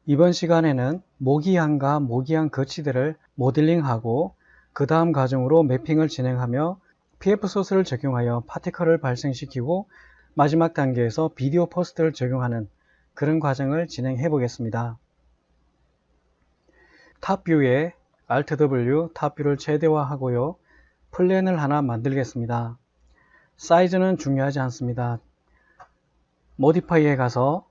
이번 시간에는 모기향과 모기향 거치대를 모델링하고 그 다음 과정으로 매핑을 진행하며 PF 소스를 적용하여 파티클을 발생시키고 마지막 단계에서 비디오 포스트를 적용하는 그런 과정을 진행해 보겠습니다. 탑뷰에 Alt W 탑뷰를 최대화하고요. 플랜을 하나 만들겠습니다. 사이즈는 중요하지 않습니다. 모디파이에 가서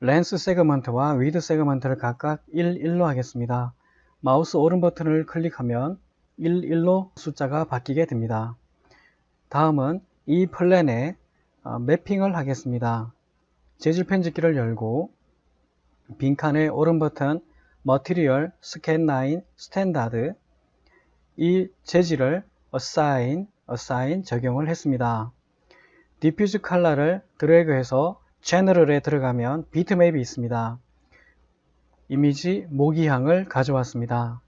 렌스 세그먼트와 위드 세그먼트를 각각 1, 1로 하겠습니다. 마우스 오른 버튼을 클릭하면 1, 1로 숫자가 바뀌게 됩니다. 다음은 이 플랜에 매핑을 하겠습니다. 재질 편집기를 열고 빈칸의 오른 버튼 머티리얼, 스캔 라인, 스탠다드 이 재질을 assign 적용을 했습니다. 디퓨즈 컬러를 드래그해서 제너럴에 들어가면 비트맵이 있습니다. 이미지 모기향을 가져왔습니다.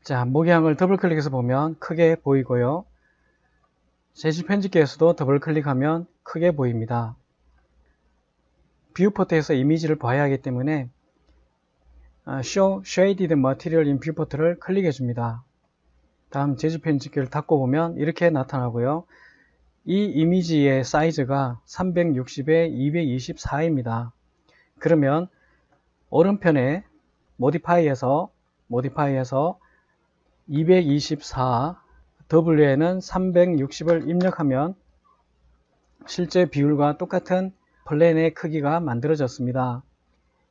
자, 모기향을 더블 클릭해서 보면 크게 보이고요. 재질 편집기에서도 더블 클릭하면 크게 보입니다. 뷰포트에서 이미지를 봐야 하기 때문에 Show Shaded Material in Viewport를 클릭해 줍니다. 다음 재질 편집기를 닫고 보면 이렇게 나타나고요. 이 이미지의 사이즈가 360에 224입니다. 그러면 오른편에 모디파이에서 224 W에는 360을 입력하면 실제 비율과 똑같은 플랜의 크기가 만들어졌습니다.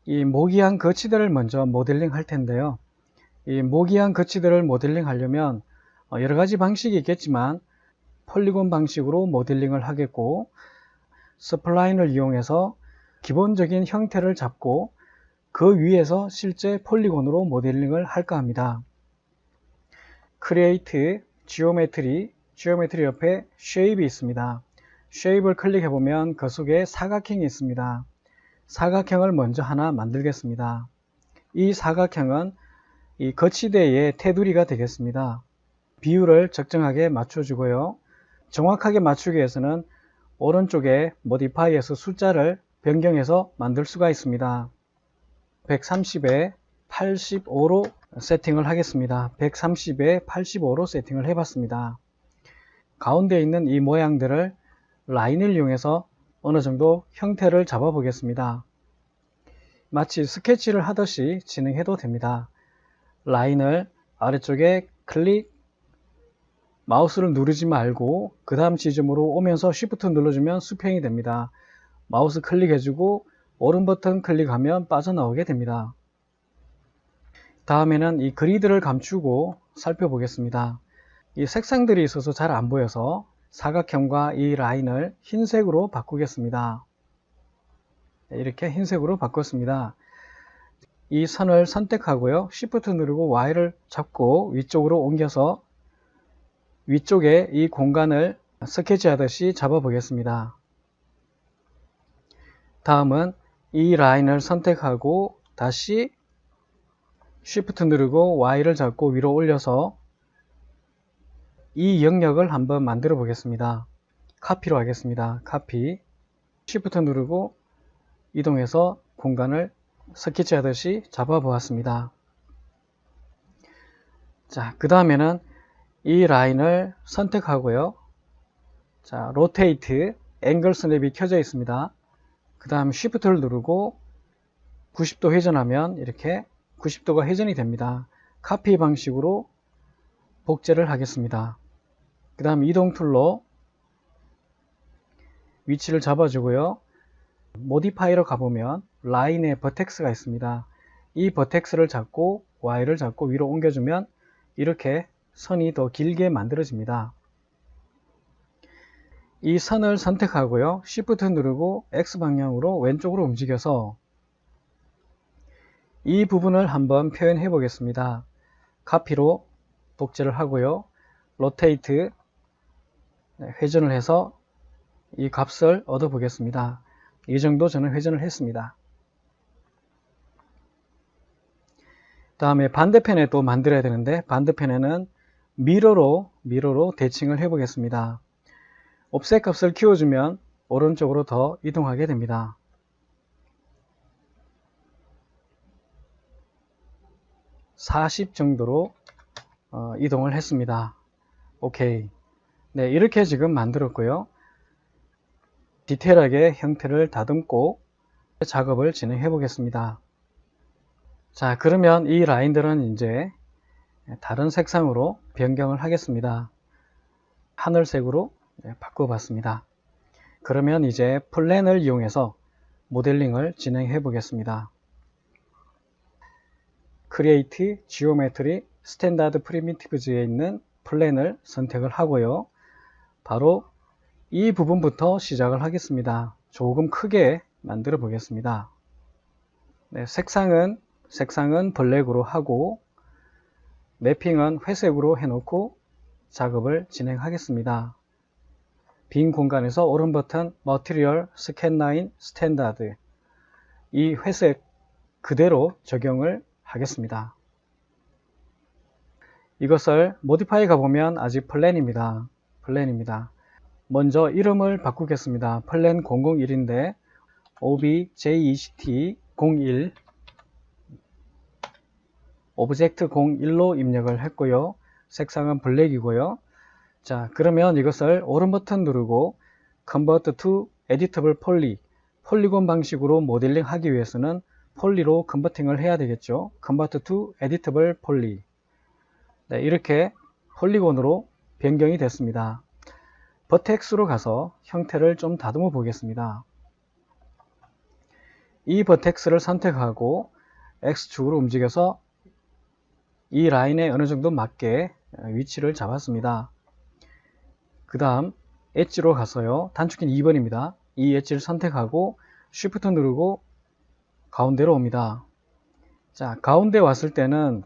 이 모기향 거치대를 먼저 모델링 할 텐데요. 이 모기향 거치대를 모델링 하려면 여러가지 방식이 있겠지만 폴리곤 방식으로 모델링을 하겠고 스플라인을 이용해서 기본적인 형태를 잡고 그 위에서 실제 폴리곤으로 모델링을 할까 합니다. Create Geometry 옆에 Shape이 있습니다. Shape를 클릭해보면 그 속에 사각형이 있습니다. 사각형을 먼저 하나 만들겠습니다. 이 사각형은 이 거치대의 테두리가 되겠습니다. 비율을 적정하게 맞춰주고요. 정확하게 맞추기 위해서는 오른쪽에 모디파이에서 숫자를 변경해서 만들 수가 있습니다. 130에 85로 세팅을 하겠습니다. 130에 85로 세팅을 해봤습니다. 가운데 있는 이 모양들을 라인을 이용해서 어느 정도 형태를 잡아 보겠습니다. 마치 스케치를 하듯이 진행해도 됩니다. 라인을 아래쪽에 클릭, 마우스를 누르지 말고 그 다음 지점으로 오면서 Shift 눌러주면 수평이 됩니다. 마우스 클릭해주고 오른 버튼 클릭하면 빠져나오게 됩니다. 다음에는 이 그리드를 감추고 살펴보겠습니다. 이 색상들이 있어서 잘 안 보여서 사각형과 이 라인을 흰색으로 바꾸겠습니다. 이렇게 흰색으로 바꿨습니다. 이 선을 선택하고요. Shift 누르고 Y를 잡고 위쪽으로 옮겨서 위쪽에 이 공간을 스케치 하듯이 잡아 보겠습니다. 다음은 이 라인을 선택하고 다시 Shift 누르고 Y를 잡고 위로 올려서 이 영역을 한번 만들어 보겠습니다. 카피로 하겠습니다. 카피 Shift 누르고 이동해서 공간을 스케치 하듯이 잡아 보았습니다. 자, 그 다음에는 이 라인을 선택하고요. 자, 로테이트 앵글 스냅이 켜져 있습니다. 그 다음 Shift를 누르고 90도 회전하면 이렇게 90도가 회전이 됩니다. 카피 방식으로 복제를 하겠습니다. 그 다음 이동 툴로 위치를 잡아주고요. 모디파이로 가보면 라인에 버텍스가 있습니다. 이 버텍스를 잡고 Y를 잡고 위로 옮겨주면 이렇게 선이 더 길게 만들어집니다. 이 선을 선택하고요. Shift 누르고 X방향으로 왼쪽으로 움직여서 이 부분을 한번 표현해 보겠습니다. 카피로 복제를 하고요. 로테이트 회전을 해서 이 값을 얻어 보겠습니다. 이 정도 저는 회전을 했습니다. 다음에 반대편에 또 만들어야 되는데 반대편에는 미러로 대칭을 해 보겠습니다. 옵셋 값을 키워주면 오른쪽으로 더 이동하게 됩니다. 40 정도로 이동을 했습니다. 오케이. 네, 이렇게 지금 만들었고요. 디테일하게 형태를 다듬고 작업을 진행해 보겠습니다. 자, 그러면 이 라인들은 이제 다른 색상으로 변경을 하겠습니다. 하늘색으로 바꿔봤습니다. 그러면 이제 플랜을 이용해서 모델링을 진행해 보겠습니다. Create Geometry Standard Primitives에 있는 플랜을 선택을 하고요. 바로 이 부분부터 시작을 하겠습니다. 조금 크게 만들어 보겠습니다. 네, 색상은 블랙으로 하고 매핑은 회색으로 해놓고 작업을 진행하겠습니다. 빈 공간에서 오른 버튼 Material Scan Line Standard, 이 회색 그대로 적용을 하겠습니다. 이것을 모디파이 가보면 아직 플랜입니다. 먼저 이름을 바꾸겠습니다. 플랜 001인데 OBJECT01 오브젝트 01로 입력을 했고요. 색상은 블랙이고요. 자, 그러면 이것을 오른 버튼 누르고 Convert to Editable Poly, 폴리곤 방식으로 모델링 하기 위해서는 폴리로 컨버팅을 해야 되겠죠. Convert to Editable Poly. 네, 이렇게 폴리곤으로 변경이 됐습니다. 버텍스로 가서 형태를 좀 다듬어 보겠습니다. 이 버텍스를 선택하고 X축으로 움직여서 이 라인에 어느 정도 맞게 위치를 잡았습니다. 그 다음 엣지로 가서요. 단축키는 2번입니다. 이 엣지를 선택하고 Shift 누르고 가운데로 옵니다. 자, 가운데 왔을 때는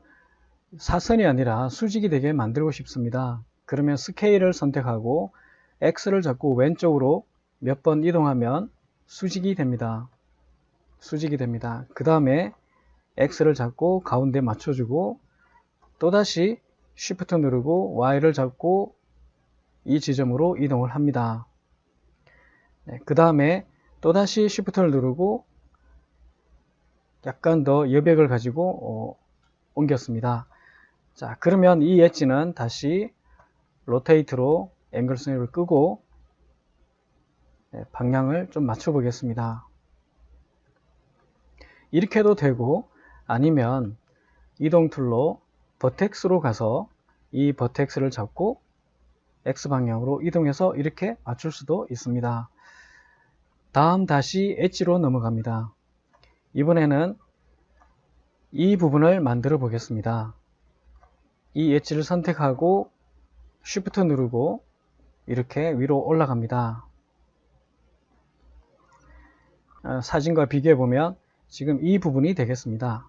사선이 아니라 수직이 되게 만들고 싶습니다. 그러면 스케일을 선택하고 X를 잡고 왼쪽으로 몇 번 이동하면 수직이 됩니다. 그 다음에 X를 잡고 가운데 맞춰주고 또다시 Shift 누르고 Y를 잡고 이 지점으로 이동을 합니다. 네, 그 다음에 또다시 Shift를 누르고 약간 더 여백을 가지고 옮겼습니다. 자, 그러면 이 엣지는 다시 로테이트로 앵글 스냅을 끄고 방향을 좀 맞춰 보겠습니다. 이렇게 해도 되고 아니면 이동 툴로 버텍스로 가서 이 버텍스를 잡고 X방향으로 이동해서 이렇게 맞출 수도 있습니다. 다음 다시 엣지로 넘어갑니다. 이번에는 이 부분을 만들어 보겠습니다. 이 엣지를 선택하고 Shift 누르고 이렇게 위로 올라갑니다. 사진과 비교해 보면 지금 이 부분이 되겠습니다.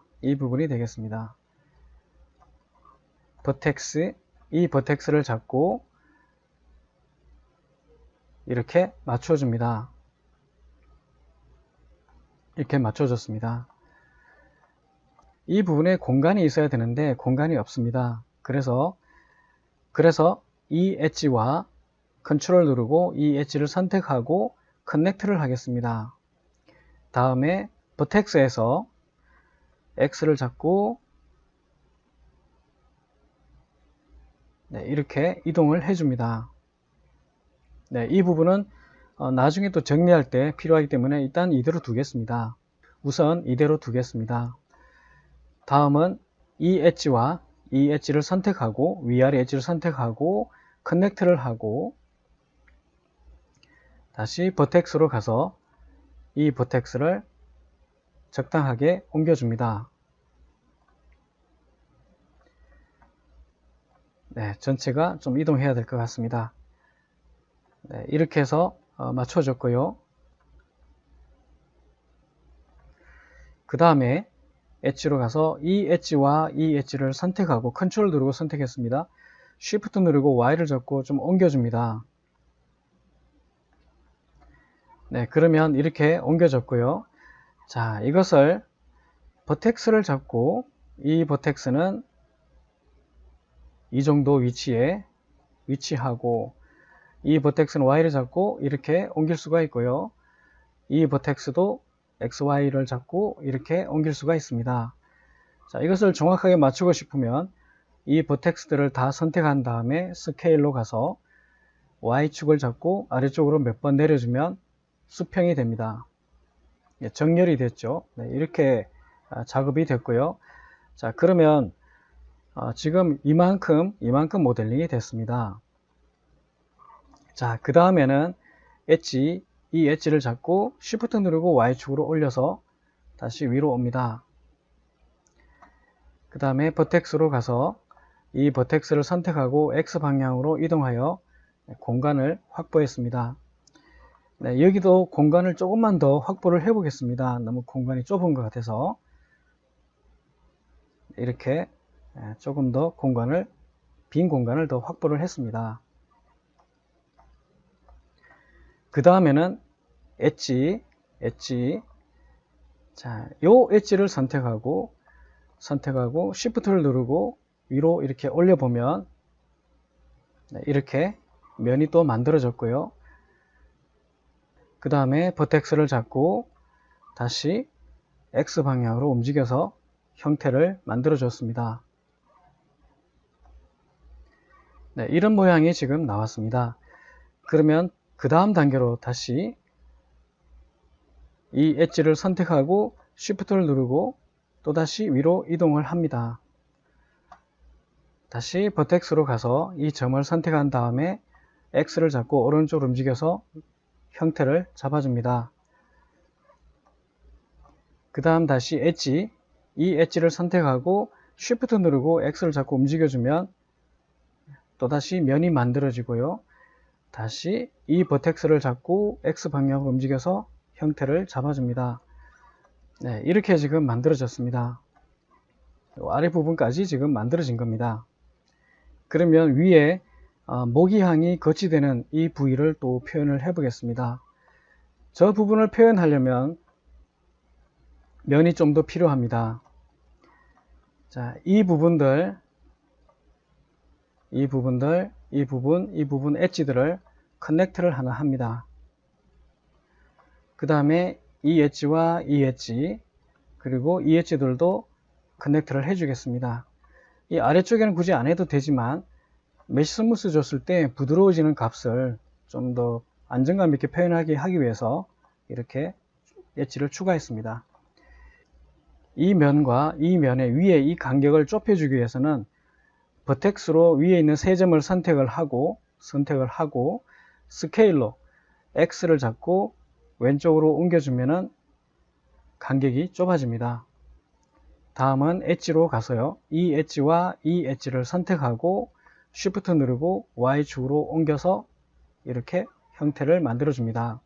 버텍스, 이 버텍스를 잡고 이렇게 맞춰줍니다. 이렇게 맞춰줬습니다. 이 부분에 공간이 있어야 되는데 공간이 없습니다. 그래서 이 엣지와 컨트롤 누르고 이 엣지를 선택하고 커넥트를 하겠습니다. 다음에 버텍스에서 X를 잡고 이렇게 이동을 해줍니다. 이 부분은 나중에 또 정리할 때 필요하기 때문에 일단 이대로 두겠습니다. 우선 이대로 두겠습니다. 다음은 이 엣지와 이 엣지를 선택하고 위아래 엣지를 선택하고 커넥트를 하고 다시 버텍스로 가서 이 버텍스를 적당하게 옮겨줍니다. 네, 전체가 좀 이동해야 될 것 같습니다. 네, 이렇게 해서 맞춰줬고요. 그 다음에 엣지로 가서 이 엣지와 이 엣지를 선택하고 컨트롤 누르고 선택했습니다. Shift 누르고 Y를 잡고 좀 옮겨줍니다. 네, 그러면 이렇게 옮겨졌고요. 자, 이것을 버텍스를 잡고 이 버텍스는 이 정도 위치에 위치하고 이 버텍스는 Y를 잡고 이렇게 옮길 수가 있고요. 이 버텍스도 XY를 잡고 이렇게 옮길 수가 있습니다. 자, 이것을 정확하게 맞추고 싶으면 이 버텍스들을 다 선택한 다음에 스케일로 가서 Y축을 잡고 아래쪽으로 몇 번 내려주면 수평이 됩니다. 정렬이 됐죠. 네, 이렇게 작업이 됐고요. 자, 그러면 지금 이만큼 모델링이 됐습니다. 자, 그 다음에는 엣지, 이 엣지를 잡고 Shift 누르고 Y축으로 올려서 다시 위로 옵니다. 그 다음에 버텍스로 가서 이 버텍스를 선택하고 X 방향으로 이동하여 공간을 확보했습니다. 네, 여기도 공간을 조금만 더 확보를 해 보겠습니다. 너무 공간이 좁은 것 같아서 이렇게 조금 더 빈 공간을 더 확보를 했습니다. 그 다음에는 엣지. 자, 요 엣지를 선택하고 Shift를 누르고 위로 이렇게 올려보면 이렇게 면이 또 만들어졌고요. 그 다음에 버텍스를 잡고 다시 X 방향으로 움직여서 형태를 만들어 줬습니다. 네, 이런 모양이 지금 나왔습니다. 그러면 그 다음 단계로 다시 이 엣지를 선택하고 Shift를 누르고 또다시 위로 이동을 합니다. 다시 버텍스로 가서 이 점을 선택한 다음에 X를 잡고 오른쪽으로 움직여서 형태를 잡아줍니다. 그 다음 다시 엣지, 이 엣지를 선택하고 Shift 누르고 X를 잡고 움직여주면 또다시 면이 만들어지고요. 다시 이 버텍스를 잡고 X 방향으로 움직여서 형태를 잡아줍니다. 네, 이렇게 지금 만들어졌습니다. 아래 부분까지 지금 만들어진 겁니다. 그러면 위에 모기향이 거치되는 이 부위를 또 표현을 해 보겠습니다. 저 부분을 표현하려면 면이 좀 더 필요합니다. 자, 이 부분 엣지들을 커넥트를 하나 합니다. 그 다음에 이 엣지와 이 엣지, 그리고 이 엣지들도 커넥트를 해주겠습니다. 이 아래쪽에는 굳이 안 해도 되지만 메쉬 스무스 줬을 때 부드러워지는 값을 좀 더 안정감 있게 표현하게 하기 위해서 이렇게 엣지를 추가했습니다. 이 면과 이 면의 위에 이 간격을 좁혀주기 위해서는 버텍스로 위에 있는 세 점을 선택을 하고 스케일로 X를 잡고 왼쪽으로 옮겨주면은 간격이 좁아집니다. 다음은 엣지로 가서요. 이 엣지와 이 엣지를 선택하고 Shift 누르고 Y축으로 옮겨서 이렇게 형태를 만들어 줍니다.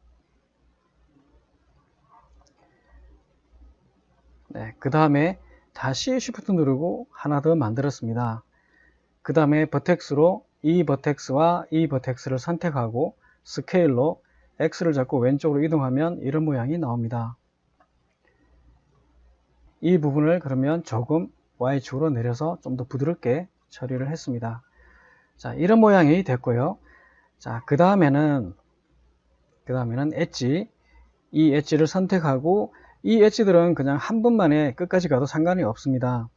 네, 그 다음에 다시 Shift 누르고 하나 더 만들었습니다. 그 다음에 버텍스로 이 버텍스와 이 버텍스를 선택하고 스케일로 X를 잡고 왼쪽으로 이동하면 이런 모양이 나옵니다. 이 부분을 그러면 조금 Y축으로 내려서 좀 더 부드럽게 처리를 했습니다. 자, 이런 모양이 됐고요. 자, 그 다음에는 엣지, 이 엣지를 선택하고 이 엣지들은 그냥 한 번만에 끝까지 가도 상관이 없습니다.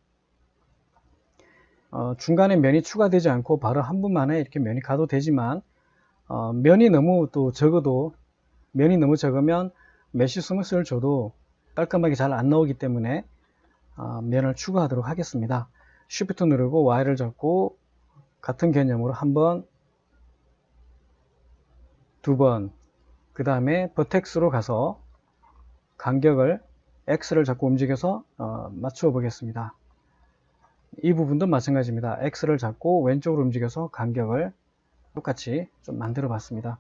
중간에 면이 추가되지 않고 바로 한 번만에 이렇게 면이 가도 되지만 면이 너무 적으면 메쉬 스무스를 줘도 깔끔하게 잘 안 나오기 때문에 면을 추가하도록 하겠습니다. Shift 누르고 Y를 잡고 같은 개념으로 한 번, 두 번, 그 다음에 버텍스로 가서 간격을 X를 잡고 움직여서 맞추어 보겠습니다. 이 부분도 마찬가지입니다. X를 잡고 왼쪽으로 움직여서 간격을 똑같이 좀 만들어 봤습니다.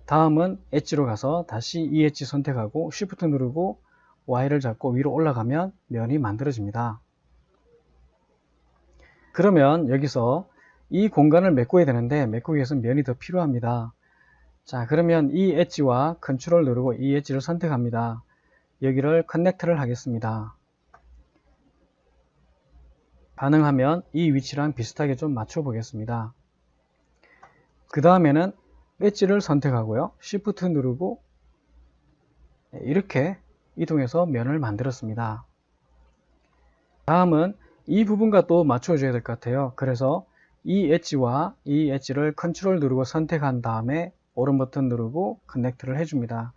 다음은 엣지로 가서 다시 이 엣지 선택하고 Shift 누르고 Y를 잡고 위로 올라가면 면이 만들어집니다. 그러면 여기서 이 공간을 메꿔야 되는데 메꾸기 위해서 면이 더 필요합니다. 자, 그러면 이 엣지와 컨트롤 누르고 이 엣지를 선택합니다. 여기를 커넥트를 하겠습니다. 가능하면 이 위치랑 비슷하게 좀 맞춰 보겠습니다. 그 다음에는 엣지를 선택하고요. Shift 누르고 이렇게 이동해서 면을 만들었습니다. 다음은 이 부분과 또 맞춰줘야 될 것 같아요. 그래서 이 엣지와 이 엣지를 컨트롤 누르고 선택한 다음에 오른 버튼 누르고 커넥트를 해줍니다.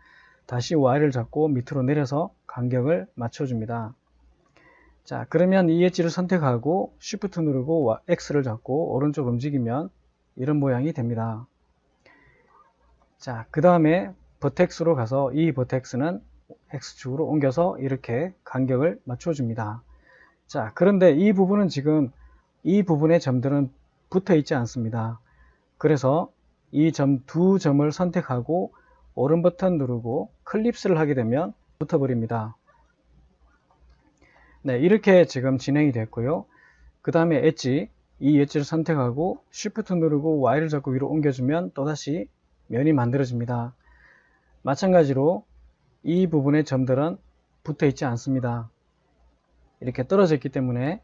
다시 Y를 잡고 밑으로 내려서 간격을 맞춰줍니다. 자, 그러면 이 엣지를 선택하고 Shift 누르고 X를 잡고 오른쪽 움직이면 이런 모양이 됩니다. 자, 그 다음에 버텍스로 가서 이 버텍스는 X축으로 옮겨서 이렇게 간격을 맞춰줍니다. 자, 그런데 이 부분은 지금 이 부분의 점들은 붙어 있지 않습니다. 그래서 이 두 점을 선택하고 오른 버튼 누르고 클립스를 하게 되면 붙어버립니다. 네, 이렇게 지금 진행이 됐고요. 그 다음에 엣지, 이 엣지를 선택하고 Shift 누르고 Y를 잡고 위로 옮겨주면 또다시 면이 만들어집니다. 마찬가지로 이 부분의 점들은 붙어 있지 않습니다. 이렇게 떨어져 있기 때문에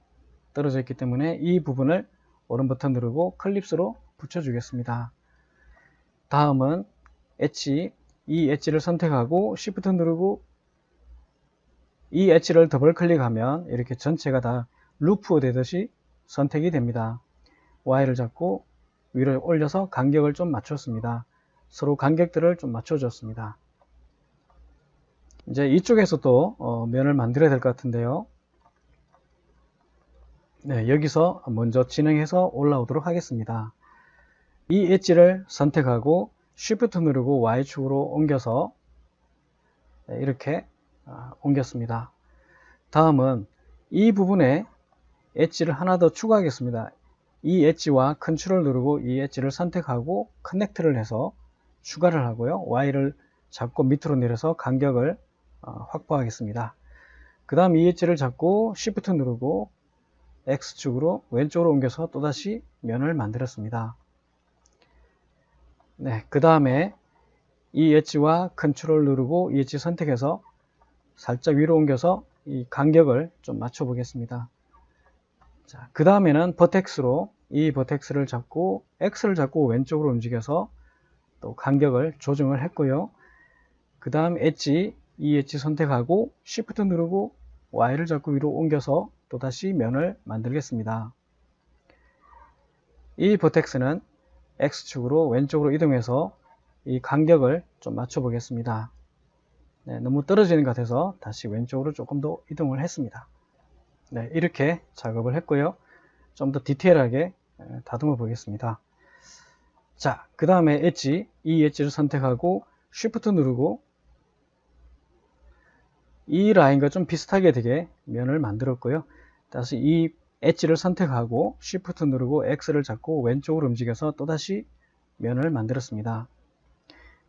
이 부분을 오른 버튼 누르고 클립스로 붙여주겠습니다. 다음은 엣지, 이 엣지를 선택하고 Shift 누르고 이 엣지를 더블 클릭하면 이렇게 전체가 다 루프 되듯이 선택이 됩니다. Y를 잡고 위로 올려서 간격을 좀 맞췄습니다. 서로 간격들을 좀 맞춰줬습니다. 이제 이쪽에서도 면을 만들어야 될 것 같은데요. 네, 여기서 먼저 진행해서 올라오도록 하겠습니다. 이 엣지를 선택하고 Shift 누르고 Y축으로 옮겨서 이렇게 옮겼습니다. 다음은 이 부분에 엣지를 하나 더 추가하겠습니다. 이 엣지와 컨트롤 누르고 이 엣지를 선택하고 커넥트를 해서 추가를 하고요. Y를 잡고 밑으로 내려서 간격을 확보하겠습니다. 그 다음 이 엣지를 잡고 Shift 누르고 X축으로 왼쪽으로 옮겨서 또다시 면을 만들었습니다. 네, 그 다음에 이 엣지와 컨트롤 누르고 이 엣지 선택해서 살짝 위로 옮겨서 이 간격을 좀 맞춰 보겠습니다. 자, 그 다음에는 버텍스로 이 버텍스를 잡고 X를 잡고 왼쪽으로 움직여서 또 간격을 조정을 했고요. 그 다음 엣지, 이 엣지 선택하고 Shift 누르고 Y를 잡고 위로 옮겨서 또다시 면을 만들겠습니다. 이 버텍스는 X축으로 왼쪽으로 이동해서 이 간격을 좀 맞춰 보겠습니다. 네, 너무 떨어지는 것 같아서 다시 왼쪽으로 조금 더 이동을 했습니다. 네, 이렇게 작업을 했고요. 좀 더 디테일하게 다듬어 보겠습니다. 자, 그 다음에 엣지, 이 엣지를 선택하고 Shift 누르고 이 라인과 좀 비슷하게 되게 면을 만들었고요. 다시 이 엣지를 선택하고 Shift 누르고 X를 잡고 왼쪽으로 움직여서 또다시 면을 만들었습니다.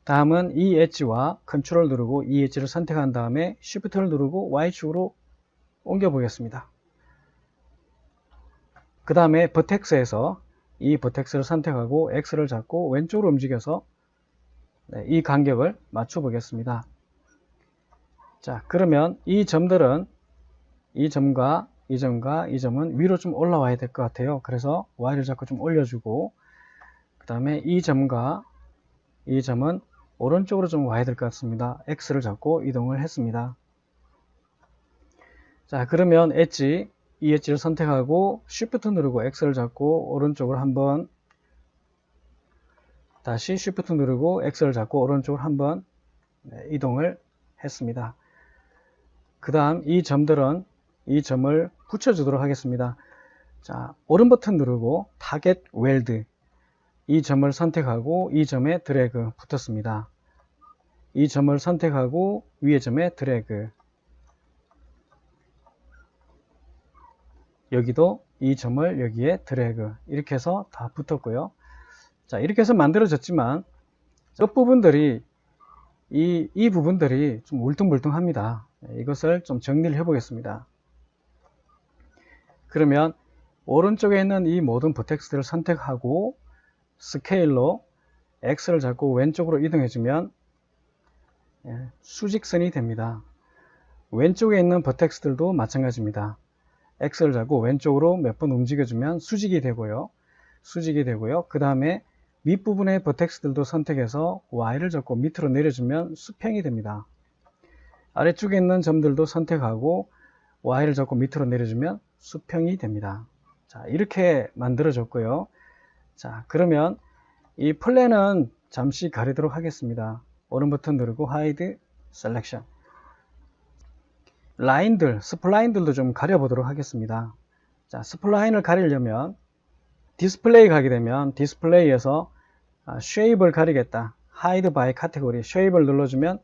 다음은 이 엣지와 컨트롤 누르고 이 엣지를 선택한 다음에 Shift를 누르고 Y축으로 옮겨 보겠습니다. 그 다음에 버텍스에서 이 버텍스를 선택하고 X를 잡고 왼쪽으로 움직여서 이 간격을 맞춰 보겠습니다. 자, 그러면 이 점들은 이 점과 이 점은 위로 좀 올라와야 될 것 같아요. 그래서 Y를 잡고 좀 올려주고 그 다음에 이 점과 이 점은 오른쪽으로 좀 와야 될 것 같습니다. X를 잡고 이동을 했습니다. 자, 그러면 엣지, 이 엣지를 선택하고 Shift 누르고 X를 잡고 오른쪽으로 한번 다시 Shift 누르고 X를 잡고 오른쪽으로 한번 이동을 했습니다. 그 다음 이 점들은 이 점을 붙여주도록 하겠습니다. 자, 오른 버튼 누르고 타겟 웰드 이 점을 선택하고 이 점에 드래그 붙었습니다. 이 점을 선택하고 위의 점에 드래그 여기도 이 점을 여기에 드래그 이렇게 해서 다 붙었고요. 자, 이렇게 해서 만들어졌지만 끝부분들이 이 부분들이 좀 울퉁불퉁합니다. 이것을 좀 정리를 해 보겠습니다. 그러면 오른쪽에 있는 이 모든 버텍스들을 선택하고 스케일로 X를 잡고 왼쪽으로 이동해 주면 수직선이 됩니다. 왼쪽에 있는 버텍스들도 마찬가지입니다. X를 잡고 왼쪽으로 몇 번 움직여주면 수직이 되고요. 그 다음에 윗부분의 버텍스들도 선택해서 Y를 잡고 밑으로 내려주면 수평이 됩니다. 아래쪽에 있는 점들도 선택하고 Y를 잡고 밑으로 내려주면 수평이 됩니다. 자, 이렇게 만들어졌고요. 자, 그러면 이 플랜은 잠시 가리도록 하겠습니다. 오른 버튼 누르고 하이드 셀렉션. 라인들, 스플라인들도 좀 가려보도록 하겠습니다. 자, 스플라인을 가리려면 디스플레이 가게 되면 디스플레이에서 쉐입을 가리겠다. 하이드 바이 카테고리 쉐입을 눌러주면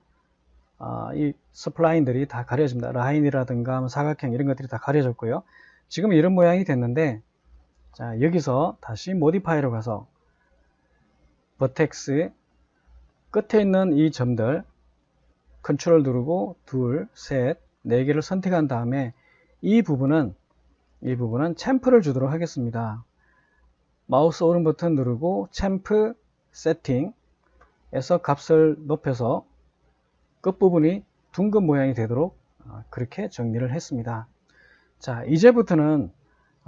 이 스플라인들이 다 가려집니다. 라인이라든가 사각형 이런 것들이 다 가려졌고요. 지금 이런 모양이 됐는데, 자, 여기서 다시 모디파이로 가서 버텍스 끝에 있는 이 점들 컨트롤 누르고 둘, 셋, 네 개를 선택한 다음에 이 부분은 챔프를 주도록 하겠습니다. 마우스 오른 버튼 누르고 챔프 세팅에서 값을 높여서 끝부분이 둥근 모양이 되도록 그렇게 정리를 했습니다. 자, 이제부터는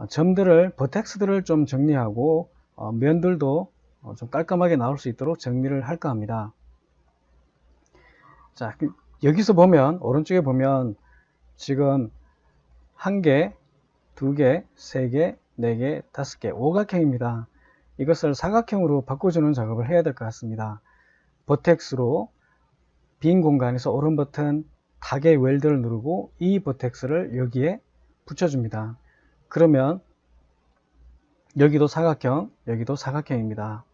점들을, 버텍스들을 좀 정리하고 면들도 좀 깔끔하게 나올 수 있도록 정리를 할까 합니다. 자, 여기서 보면 오른쪽에 보면 지금 1개, 2개, 3개, 4개, 5개, 오각형입니다. 이것을 사각형으로 바꿔주는 작업을 해야 될 것 같습니다. 버텍스로 빈 공간에서 오른 버튼 타겟 웰드를 누르고 이 버텍스를 여기에 붙여줍니다. 그러면 여기도 사각형, 여기도 사각형입니다.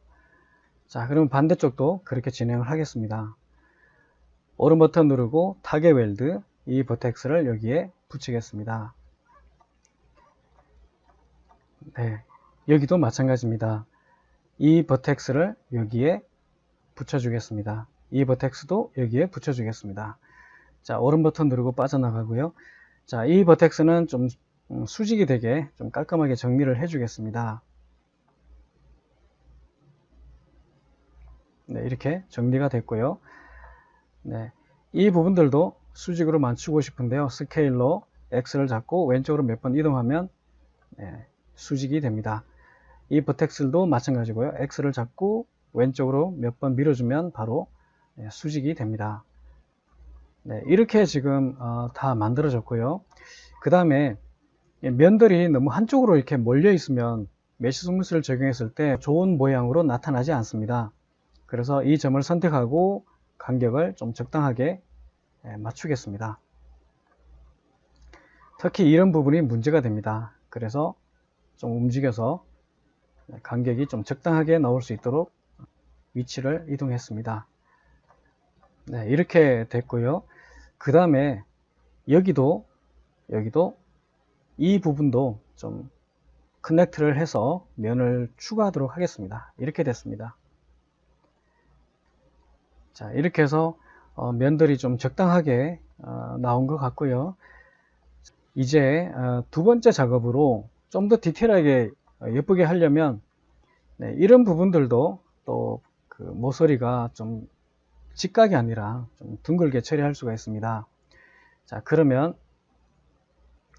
자, 그러면 반대쪽도 그렇게 진행을 하겠습니다. 오른 버튼 누르고 타겟 웰드, 이 버텍스를 여기에 붙이겠습니다. 네, 여기도 마찬가지입니다. 이 버텍스를 여기에 붙여주겠습니다. 이 버텍스도 여기에 붙여주겠습니다. 자, 오른 버튼 누르고 빠져나가고요. 자, 이 버텍스는 좀 수직이 되게 좀 깔끔하게 정리를 해주겠습니다. 네, 이렇게 정리가 됐고요. 네, 이 부분들도 수직으로 맞추고 싶은데요. 스케일로 X를 잡고 왼쪽으로 몇 번 이동하면 수직이 됩니다. 이 버텍스도 마찬가지고요. X를 잡고 왼쪽으로 몇 번 밀어주면 바로 수직이 됩니다. 네, 이렇게 지금 다 만들어졌고요. 그 다음에 면들이 너무 한쪽으로 이렇게 몰려 있으면 메쉬 스무스를 적용했을 때 좋은 모양으로 나타나지 않습니다. 그래서 이 점을 선택하고 간격을 좀 적당하게 맞추겠습니다. 특히 이런 부분이 문제가 됩니다. 그래서 좀 움직여서 간격이 좀 적당하게 나올 수 있도록 위치를 이동했습니다. 네, 이렇게 됐고요. 그 다음에 여기도 이 부분도 좀 커넥트를 해서 면을 추가하도록 하겠습니다. 이렇게 됐습니다. 자, 이렇게 해서 면들이 좀 적당하게 나온 것 같고요. 이제 두 번째 작업으로 좀 더 디테일하게 예쁘게 하려면 이런 부분들도 또 그 모서리가 좀 직각이 아니라 좀 둥글게 처리할 수가 있습니다. 자, 그러면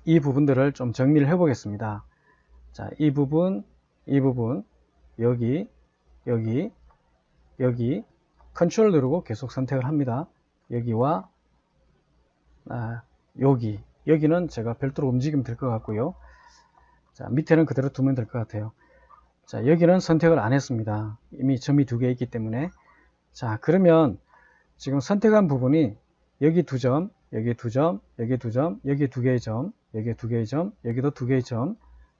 이 부분들을 좀 정리를 해 보겠습니다. 자, 이 부분, 여기 컨트롤 누르고 계속 선택을 합니다. 여기와 여기는 제가 별도로 움직이면 될 것 같고요. 자, 밑에는 그대로 두면 될 것 같아요. 자, 여기는 선택을 안 했습니다. 이미 점이 2개 있기 때문에. 자, 그러면 지금 선택한 부분이 여기 2점, 여기 2점, 여기 2점, 여기 2개의 점, 여기 2개의 점, 여기도 2개의 점,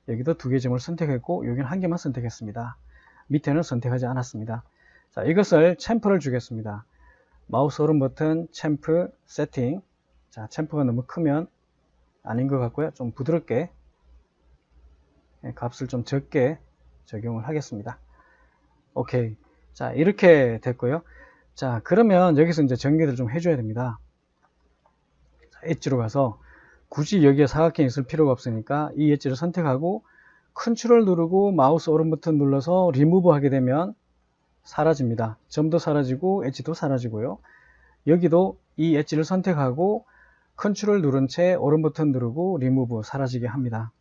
여기도 2개의 점을 선택했고 여기는 1개만 선택했습니다. 밑에는 선택하지 않았습니다. 자, 이것을 챔프를 주겠습니다. 마우스 오른 버튼 챔프 세팅. 자, 챔프가 너무 크면 아닌 것 같고요. 좀 부드럽게 값을 좀 적게 적용을 하겠습니다. 오케이. 자, 이렇게 됐고요. 자, 그러면 여기서 이제 정리를 좀 해줘야 됩니다. 자, 엣지로 가서 굳이 여기에 사각형이 있을 필요가 없으니까 이 엣지를 선택하고 컨트롤 누르고 마우스 오른 버튼 눌러서 리무브 하게 되면 사라집니다. 점도 사라지고 엣지도 사라지고요. 여기도 이 엣지를 선택하고 컨트롤 누른 채 오른 버튼 누르고 리무브 사라지게 합니다.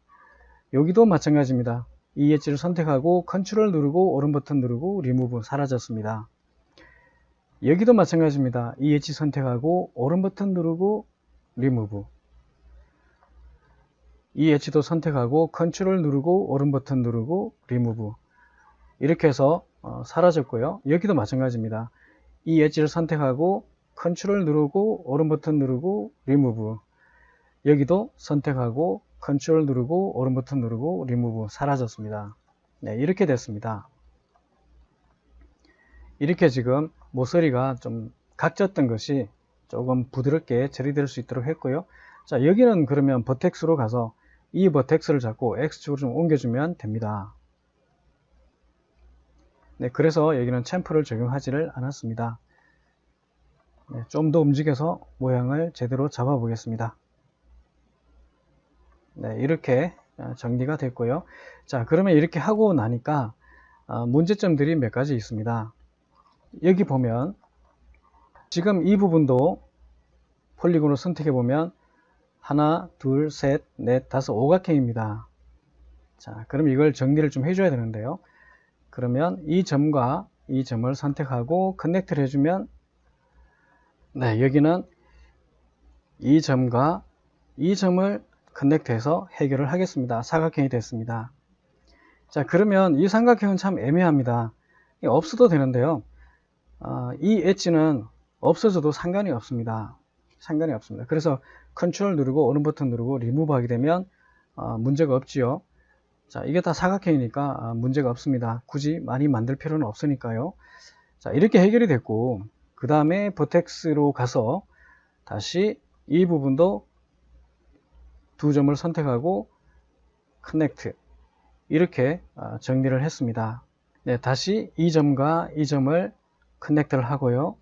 여기도 마찬가지입니다. 이 엣지를 선택하고 컨트롤 누르고 오른 버튼 누르고 리무브 사라졌습니다. 여기도 마찬가지입니다. 이 엣지 선택하고 오른 버튼 누르고 리무브. 이 엣지도 선택하고 컨트롤 누르고 오른 버튼 누르고 리무브 이렇게 해서 사라졌고요. 여기도 마찬가지입니다. 이 엣지를 선택하고 컨트롤 누르고 오른 버튼 누르고 리무브 여기도 선택하고 컨트롤 누르고 오른 버튼 누르고 리무브 사라졌습니다. 네, 이렇게 됐습니다. 이렇게 지금 모서리가 좀 각졌던 것이 조금 부드럽게 처리될 수 있도록 했고요. 자, 여기는 그러면 버텍스로 가서 이 버텍스를 잡고 X축으로 좀 옮겨주면 됩니다. 네, 그래서 여기는 챔프를 적용하지를 않았습니다. 네, 좀 더 움직여서 모양을 제대로 잡아 보겠습니다. 네, 이렇게 정리가 됐고요. 자, 그러면 이렇게 하고 나니까 문제점들이 몇 가지 있습니다. 여기 보면 지금 이 부분도 폴리곤을 선택해 보면 하나, 둘, 셋, 넷, 다섯, 오각형입니다. 자, 그럼 이걸 정리를 좀 해줘야 되는데요. 그러면 이 점과 이 점을 선택하고 커넥트를 해주면 네, 여기는 이 점과 이 점을 커넥트해서 해결을 하겠습니다. 사각형이 됐습니다. 자, 그러면 이 삼각형은 참 애매합니다. 없어도 되는데요. 이 엣지는 없어져도 상관이 없습니다. 상관이 없습니다. 그래서 컨트롤 누르고 오른 버튼 누르고 리무브 하게 되면 문제가 없지요. 자, 이게 다 사각형이니까 문제가 없습니다. 굳이 많이 만들 필요는 없으니까요. 자, 이렇게 해결이 됐고 그 다음에 버텍스로 가서 다시 이 부분도 두 점을 선택하고 커넥트 이렇게 정리를 했습니다. 네, 다시 이 점과 이 점을 커넥트를 하고요.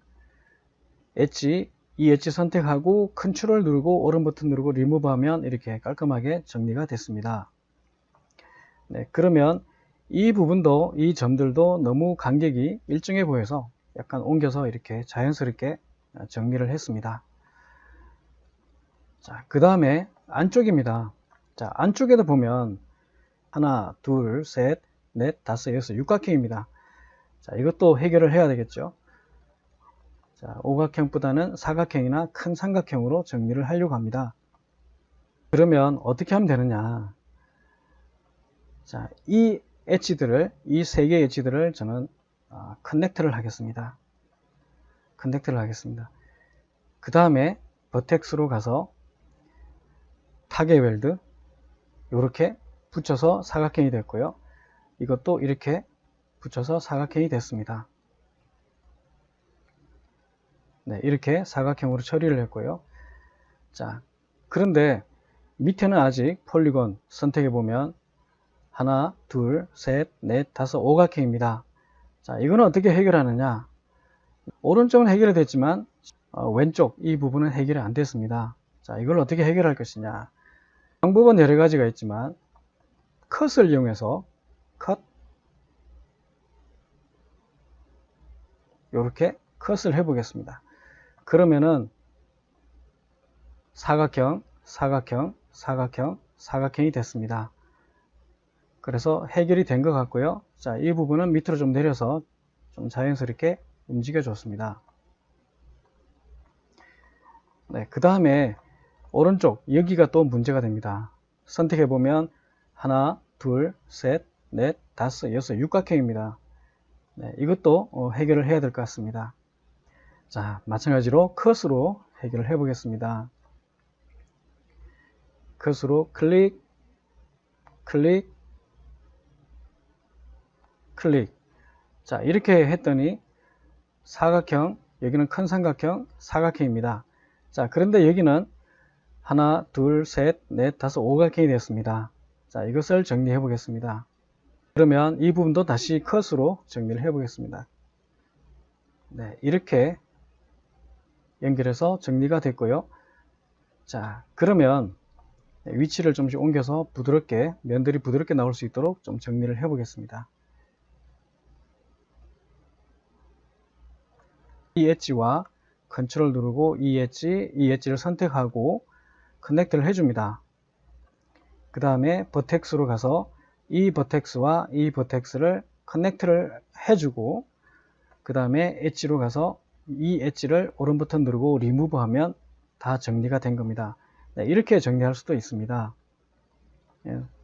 엣지, 이 엣지 선택하고 컨트롤 누르고 오른 버튼 누르고 리무브 하면 이렇게 깔끔하게 정리가 됐습니다. 네, 그러면 이 부분도 이 점들도 너무 간격이 일정해 보여서 약간 옮겨서 이렇게 자연스럽게 정리를 했습니다. 자, 그 다음에 안쪽입니다. 자, 안쪽에도 보면 하나, 둘, 셋, 넷, 다섯, 여섯, 육각형입니다. 자, 이것도 해결을 해야 되겠죠. 자, 오각형보다는 사각형이나 큰 삼각형으로 정리를 하려고 합니다. 그러면 어떻게 하면 되느냐. 자, 이 엣지들을, 이 세 개의 엣지들을 저는 커넥트를 하겠습니다. 커넥트를 하겠습니다. 그 다음에 버텍스로 가서 타겟 웰드 이렇게 붙여서 사각형이 됐고요. 이것도 이렇게 붙여서 사각형이 됐습니다. 네, 이렇게 사각형으로 처리를 했고요. 자, 그런데 밑에는 아직 폴리곤 선택해 보면 하나, 둘, 셋, 넷, 다섯, 오각형입니다. 자, 이거는 어떻게 해결하느냐? 오른쪽은 해결이 됐지만 왼쪽 이 부분은 해결이 안 됐습니다. 자, 이걸 어떻게 해결할 것이냐? 방법은 여러 가지가 있지만 컷을 이용해서 컷 이렇게 컷을 해 보겠습니다. 그러면은 사각형, 사각형, 사각형, 사각형이 됐습니다. 그래서 해결이 된 것 같고요. 자, 이 부분은 밑으로 좀 내려서 좀 자연스럽게 움직여 줬습니다. 네, 그 다음에 오른쪽 여기가 또 문제가 됩니다. 선택해 보면 하나, 둘, 셋, 넷, 다섯, 여섯, 육각형입니다. 네, 이것도 해결을 해야 될 것 같습니다. 자, 마찬가지로 컷으로 해결을 해 보겠습니다. 컷으로 클릭, 클릭, 클릭. 자, 이렇게 했더니 사각형, 여기는 큰 삼각형, 사각형입니다. 자, 그런데 여기는 하나, 둘, 셋, 넷, 다섯, 오각형이 되었습니다. 자, 이것을 정리해 보겠습니다. 그러면 이 부분도 다시 컷으로 정리를 해 보겠습니다. 네, 이렇게 연결해서 정리가 됐고요. 자, 그러면 위치를 좀씩 옮겨서 부드럽게, 면들이 부드럽게 나올 수 있도록 좀 정리를 해 보겠습니다. 이 엣지와 컨트롤 누르고 이 엣지를 선택하고 커넥트를 해줍니다. 그 다음에 버텍스로 가서 이 버텍스와 이 버텍스를 커넥트를 해주고 그 다음에 엣지로 가서 이 엣지를 오른 버튼 누르고 리무브 하면 다 정리가 된 겁니다. 네, 이렇게 정리할 수도 있습니다.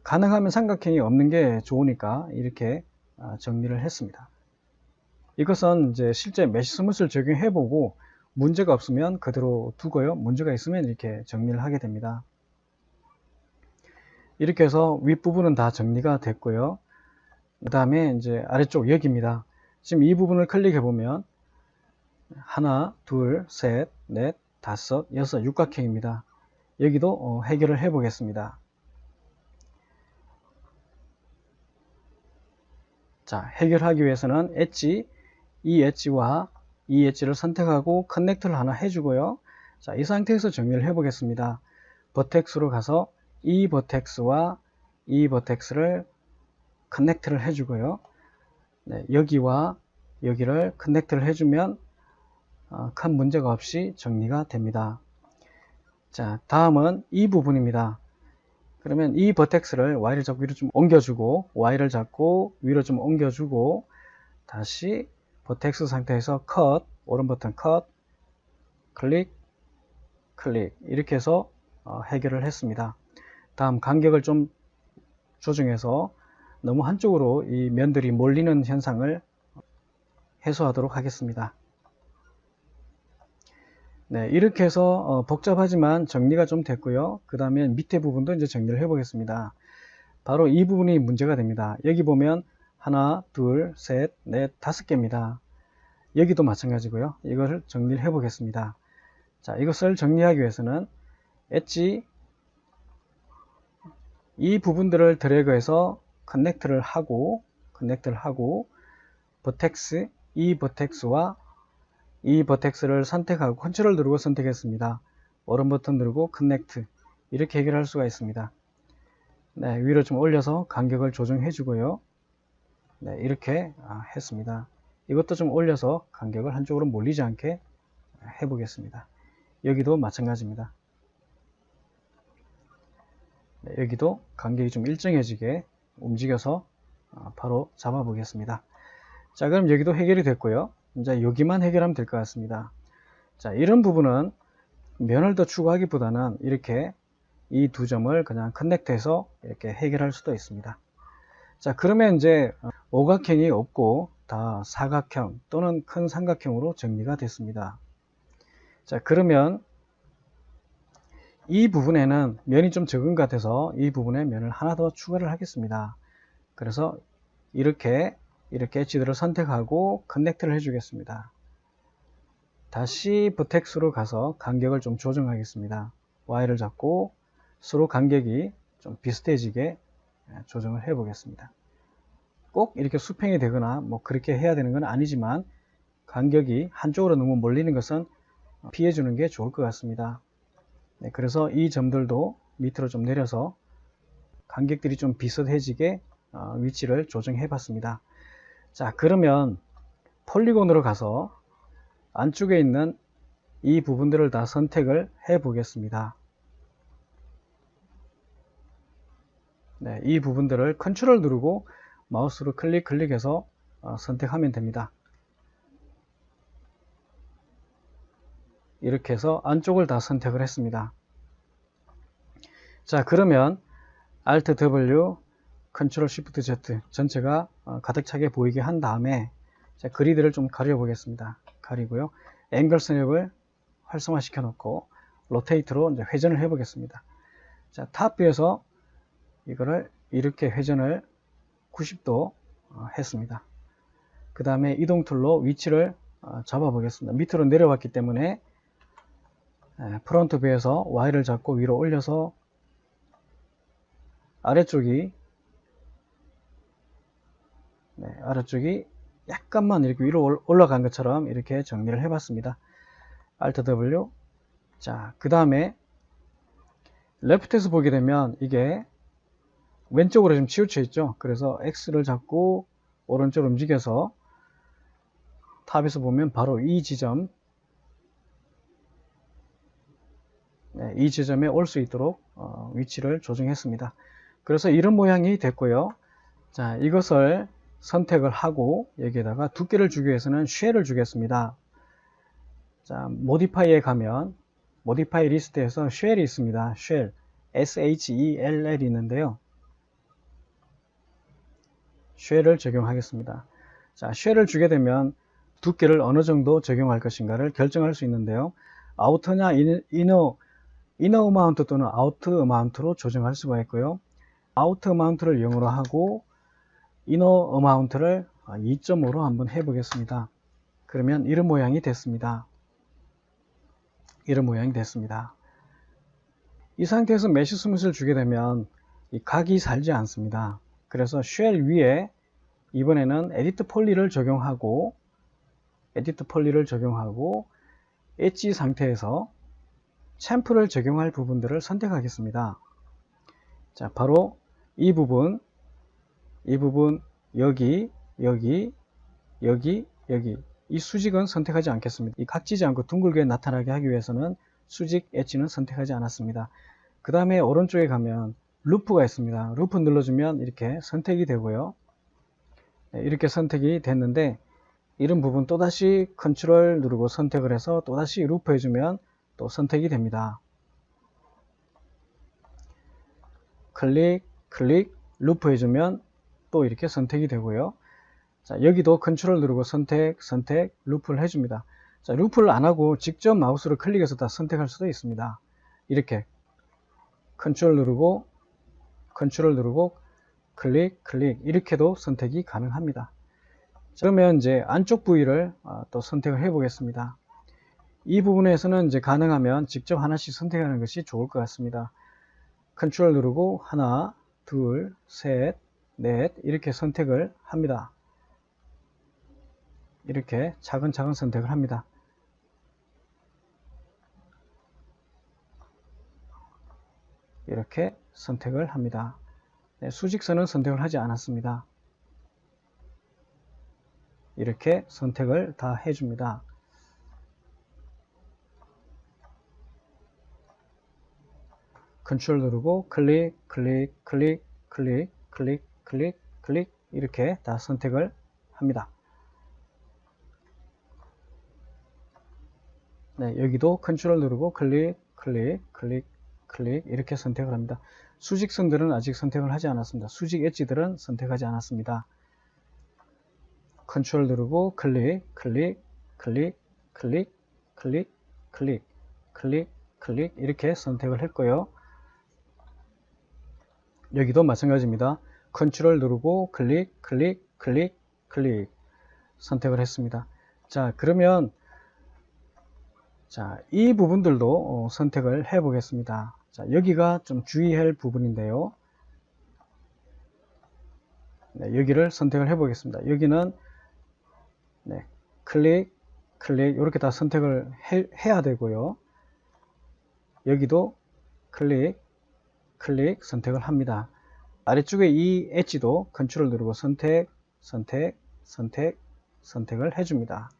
가능하면 삼각형이 없는 게 좋으니까 이렇게 정리를 했습니다. 이것은 이제 실제 메쉬 스무스를 적용해 보고 문제가 없으면 그대로 두고요. 문제가 있으면 이렇게 정리를 하게 됩니다. 이렇게 해서 윗부분은 다 정리가 됐고요. 그 다음에 이제 아래쪽 여기입니다. 지금 이 부분을 클릭해 보면 하나, 둘, 셋, 넷, 다섯, 여섯 육각형입니다. 여기도 해결을 해 보겠습니다. 자, 해결하기 위해서는 엣지, 이 엣지와 이 엣지를 선택하고 커넥트를 하나 해주고요. 자, 이 상태에서 정리를 해 보겠습니다. 버텍스로 가서 이 버텍스와 이 버텍스를 커넥트를 해주고요. 네, 여기와 여기를 커넥트를 해주면 큰 문제가 없이 정리가 됩니다. 자, 다음은 이 부분입니다. 그러면 이 버텍스를 Y를 잡고 위로 좀 옮겨주고 Y를 잡고 위로 좀 옮겨주고 다시 버텍스 상태에서 컷, 오른 버튼 컷, 클릭, 클릭 이렇게 해서 해결을 했습니다. 다음 간격을 좀 조정해서 너무 한쪽으로 이 면들이 몰리는 현상을 해소하도록 하겠습니다. 네, 이렇게 해서 복잡하지만 정리가 좀 됐고요. 그 다음에 밑에 부분도 이제 정리를 해 보겠습니다. 바로 이 부분이 문제가 됩니다. 여기 보면 하나, 둘, 셋, 넷, 다섯 개입니다. 여기도 마찬가지고요. 이것을 정리를 해 보겠습니다. 자, 이것을 정리하기 위해서는 엣지 이 부분들을 드래그해서 커넥트를 하고 버텍스 이 버텍스와 이 버텍스를 선택하고 컨트롤 누르고 선택했습니다. 오른 버튼 누르고 커넥트 이렇게 해결할 수가 있습니다. 네, 위로 좀 올려서 간격을 조정해 주고요. 네, 이렇게 했습니다. 이것도 좀 올려서 간격을 한쪽으로 몰리지 않게 해 보겠습니다. 여기도 마찬가지입니다. 네, 여기도 간격이 좀 일정해지게 움직여서 바로 잡아 보겠습니다. 자, 그럼 여기도 해결이 됐고요. 이제 여기만 해결하면 될 것 같습니다. 자, 이런 부분은 면을 더 추구하기보다는 이렇게 이 두 점을 그냥 커넥트해서 이렇게 해결할 수도 있습니다. 자, 그러면 이제 오각형이 없고 다 사각형 또는 큰 삼각형으로 정리가 됐습니다. 자, 그러면 이 부분에는 면이 좀 적은 것 같아서 이 부분에 면을 하나 더 추가를 하겠습니다. 그래서 이렇게 엣지들을 선택하고 커넥트를 해주겠습니다. 다시 버텍스로 가서 간격을 좀 조정하겠습니다. Y를 잡고 서로 간격이 좀 비슷해지게 조정을 해 보겠습니다. 꼭 이렇게 수평이 되거나 뭐 그렇게 해야 되는 건 아니지만 간격이 한쪽으로 너무 몰리는 것은 피해 주는 게 좋을 것 같습니다. 네, 그래서 이 점들도 밑으로 좀 내려서 간격들이 좀 비슷해지게 위치를 조정해 봤습니다. 자, 그러면 폴리곤으로 가서 안쪽에 있는 이 부분들을 다 선택을 해 보겠습니다. 네, 이 부분들을 컨트롤 누르고 마우스로 클릭해서 선택하면 됩니다. 이렇게 해서 안쪽을 다 선택을 했습니다. 자, 그러면 Alt W, Ctrl Shift Z 전체가 가득 차게 보이게 한 다음에 자, 그리드를 좀 가려 보겠습니다. 가리고요. 앵글 선역을 활성화 시켜 놓고 로테이트로 이제 회전을 해 보겠습니다. 자, 탑뷰에서 이거를 이렇게 회전을 90도 했습니다. 그 다음에 이동 툴로 위치를 잡아 보겠습니다. 밑으로 내려왔기 때문에 프론트 뷰에서 Y를 잡고 위로 올려서 아래쪽이 약간만 이렇게 위로 올라간 것처럼 이렇게 정리를 해 봤습니다. Alt W. 자, 그 다음에 레프트에서 보게 되면 이게 왼쪽으로 좀 치우쳐 있죠. 그래서 X를 잡고 오른쪽으로 움직여서 탑에서 보면 바로 이 지점, 이 지점에 올 수 있도록 위치를 조정했습니다. 그래서 이런 모양이 됐고요. 자, 이것을 선택을 하고 여기에다가 두께를 주기 위해서는 쉘을 주겠습니다. 자, 모디파이에 가면 모디파이 리스트에서 쉘이 있습니다. 쉘, SHELL이 있는데요. 쉘을 적용하겠습니다. 자, 쉘을 주게 되면 두께를 어느 정도 적용할 것인가를 결정할 수 있는데요. 아우터냐 이너 어마운트 또는 아우터 어마운트로 조정할 수가 있고요. 아우터 어마운트를 0으로 하고 이너 어마운트를 2.5로 한번 해보겠습니다. 그러면 이런 모양이 됐습니다. 이런 모양이 됐습니다. 이 상태에서 메쉬 스무스를 주게 되면 이 각이 살지 않습니다. 그래서 쉘 위에 이번에는 에디트 폴리를 적용하고 엣지 상태에서 챔프를 적용할 부분들을 선택하겠습니다. 자, 바로 이 부분, 여기, 이 수직은 선택하지 않겠습니다. 이 각지지 않고 둥글게 나타나게 하기 위해서는 수직 엣지는 선택하지 않았습니다. 그 다음에 오른쪽에 가면 루프가 있습니다. 루프 눌러주면 이렇게 선택이 되고요. 네, 이렇게 선택이 됐는데 이런 부분 또다시 컨트롤 누르고 선택을 해서 또다시 루프 해주면 또 선택이 됩니다. 클릭, 루프 해주면 또 이렇게 선택이 되고요. 자, 여기도 컨트롤 누르고 선택, 루프를 해줍니다. 자, 루프를 안 하고 직접 마우스로 클릭해서 다 선택할 수도 있습니다. 이렇게 컨트롤 누르고 클릭, 이렇게도 선택이 가능합니다. 그러면 이제 안쪽 부위를 또 선택을 해 보겠습니다. 이 부분에서는 이제 가능하면 직접 하나씩 선택하는 것이 좋을 것 같습니다. 컨트롤 누르고 하나, 둘, 셋, 넷 이렇게 선택을 합니다. 이렇게 차근차근 선택을 합니다. 이렇게 선택을 합니다. 네, 수직선은 선택을 하지 않았습니다. 이렇게 선택을 다 해줍니다. 컨트롤 누르고 클릭 이렇게 다 선택을 합니다. 네, 여기도 컨트롤 누르고 클릭 이렇게 선택을 합니다. 수직선들은 아직 선택을 하지 않았습니다. 수직 엣지들은 선택하지 않았습니다. 컨트롤 누르고 클릭 이렇게 선택을 했고요. 여기도 마찬가지입니다. 컨트롤 누르고 클릭 선택을 했습니다. 자, 그러면 자, 이 부분들도 선택을 해 보겠습니다. 자, 여기가 좀 주의할 부분인데요. 네, 여기를 선택을 해 보겠습니다. 여기는 네, 클릭 이렇게 다 선택을 해야 되고요. 여기도 클릭 선택을 합니다. 아래쪽에 이 엣지도 컨트롤 누르고 선택을 해줍니다.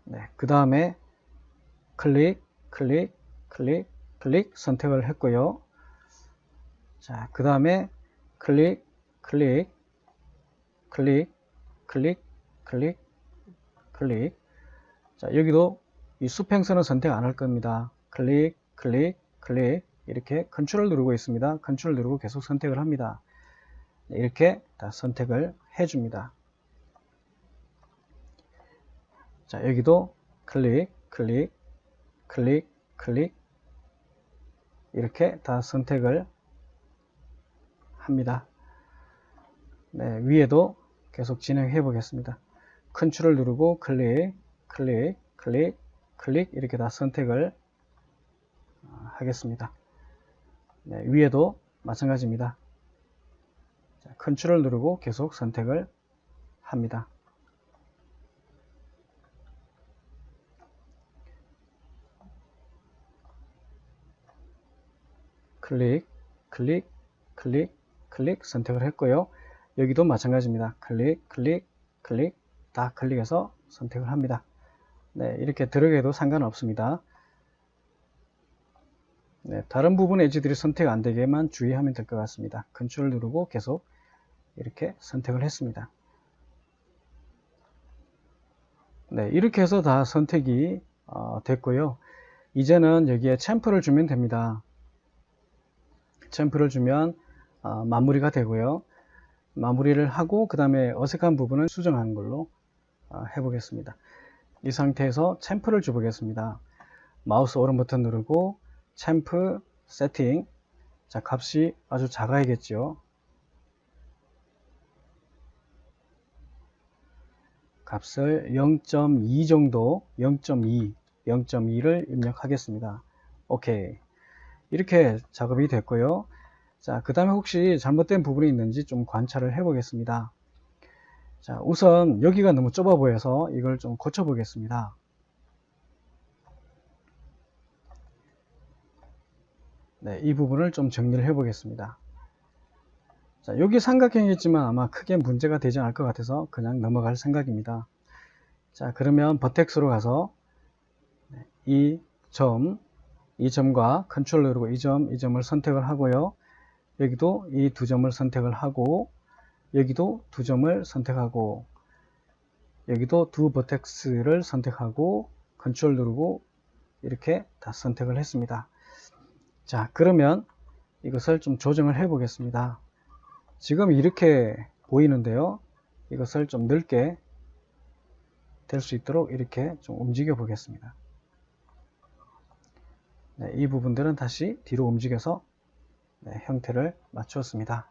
네, 그 다음에 클릭 선택을 했고요. 자, 그 다음에 클릭 자, 여기도 이 수평선은 선택 안 할 겁니다. 클릭 이렇게 컨트롤 누르고 있습니다. 컨트롤 누르고 계속 선택을 합니다. 이렇게 다 선택을 해줍니다. 자, 여기도 클릭 이렇게 다 선택을 합니다. 네, 위에도 계속 진행해 보겠습니다. 컨트롤 누르고 클릭 이렇게 다 선택을 하겠습니다. 네, 위에도 마찬가지입니다. 자, 컨트롤 누르고 계속 선택을 합니다. 클릭 선택을 했고요. 여기도 마찬가지입니다. 클릭 다 클릭해서 선택을 합니다. 네, 이렇게 들어가도 상관없습니다. 네, 다른 부분 엣지들이 선택 안 되게만 주의하면 될 것 같습니다. 컨트롤 누르고 계속 이렇게 선택을 했습니다. 네, 이렇게 해서 다 선택이 됐고요. 이제는 여기에 챔프를 주면 됩니다. 챔프를 주면 마무리가 되고요. 마무리를 하고 그 다음에 어색한 부분을 수정하는 걸로 해보겠습니다. 이 상태에서 챔프를 줘보겠습니다. 마우스 오른 버튼 누르고 챔프 세팅. 자, 값이 아주 작아야겠죠. 값을 0.2 정도, 0.2를 입력하겠습니다. 오케이. 이렇게 작업이 됐고요. 자, 그 다음에 혹시 잘못된 부분이 있는지 좀 관찰을 해 보겠습니다. 자, 우선 여기가 너무 좁아 보여서 이걸 좀 고쳐 보겠습니다. 네, 이 부분을 좀 정리를 해 보겠습니다. 자, 여기 삼각형이겠지만 아마 크게 문제가 되지 않을 것 같아서 그냥 넘어갈 생각입니다. 자, 그러면 버텍스로 가서 이 점과 컨트롤 누르고 이 점을 선택을 하고요. 여기도 이 두 점을 선택을 하고 여기도 두 점을 선택하고 여기도 두 버텍스를 선택하고 컨트롤 누르고 이렇게 다 선택을 했습니다. 자, 그러면 이것을 좀 조정을 해 보겠습니다. 지금 이렇게 보이는데요. 이것을 좀 넓게 될 수 있도록 이렇게 좀 움직여 보겠습니다. 네, 이 부분들은 다시 뒤로 움직여서 형태를 맞추었습니다.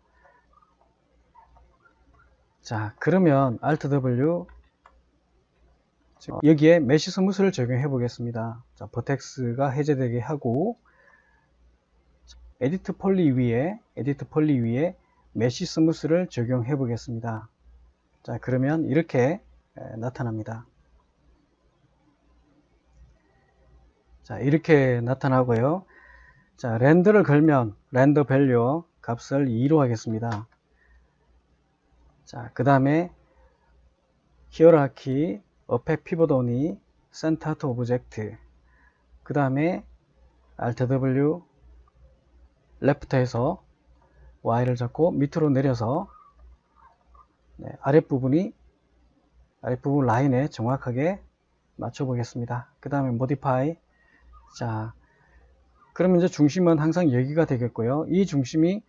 자, 그러면 Alt W 여기에 메쉬 스무스를 적용해 보겠습니다. 자, 버텍스가 해제되게 하고 에디트 폴리 위에 메쉬 스무스를 적용해 보겠습니다. 자, 그러면 이렇게 나타납니다. 자, 이렇게 나타나고요. 자, 렌더를 걸면 렌더 밸류 값을 2로 하겠습니다. 자, 그 다음에 히어라키 어펙 피벗 오니 센터 투 오브젝트, 그 다음에 Alt W 레프트에서 Y를 잡고 밑으로 내려서 아랫부분 라인에 정확하게 맞춰 보겠습니다. 그 다음에 Modify. 자, 그러면 이제 중심은 항상 여기가 되겠고요. 이 중심이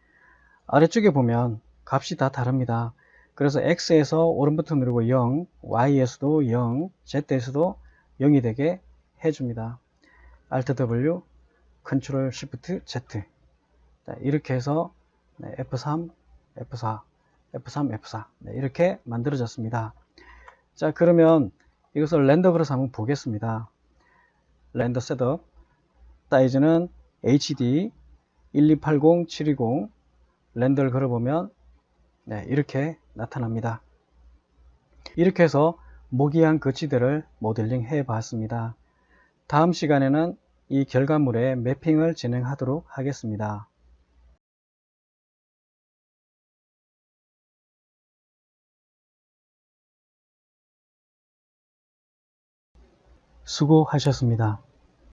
아래쪽에 보면 값이 다 다릅니다. 그래서 X에서 오른 버튼 누르고 0, Y에서도 0, Z에서도 0이 되게 해줍니다. Alt W, Ctrl Shift Z. 자, 이렇게 해서 F3, F4, F3, F4 이렇게 만들어졌습니다. 자, 그러면 이것을 렌더 걸어서 한번 보겠습니다. 렌더 셋업 사이즈는 HD 1280720 렌더를 걸어보면 이렇게 나타납니다. 이렇게 해서 모기한 거치대를 모델링 해 봤습니다. 다음 시간에는 이 결과물의 매핑을 진행하도록 하겠습니다. 수고하셨습니다.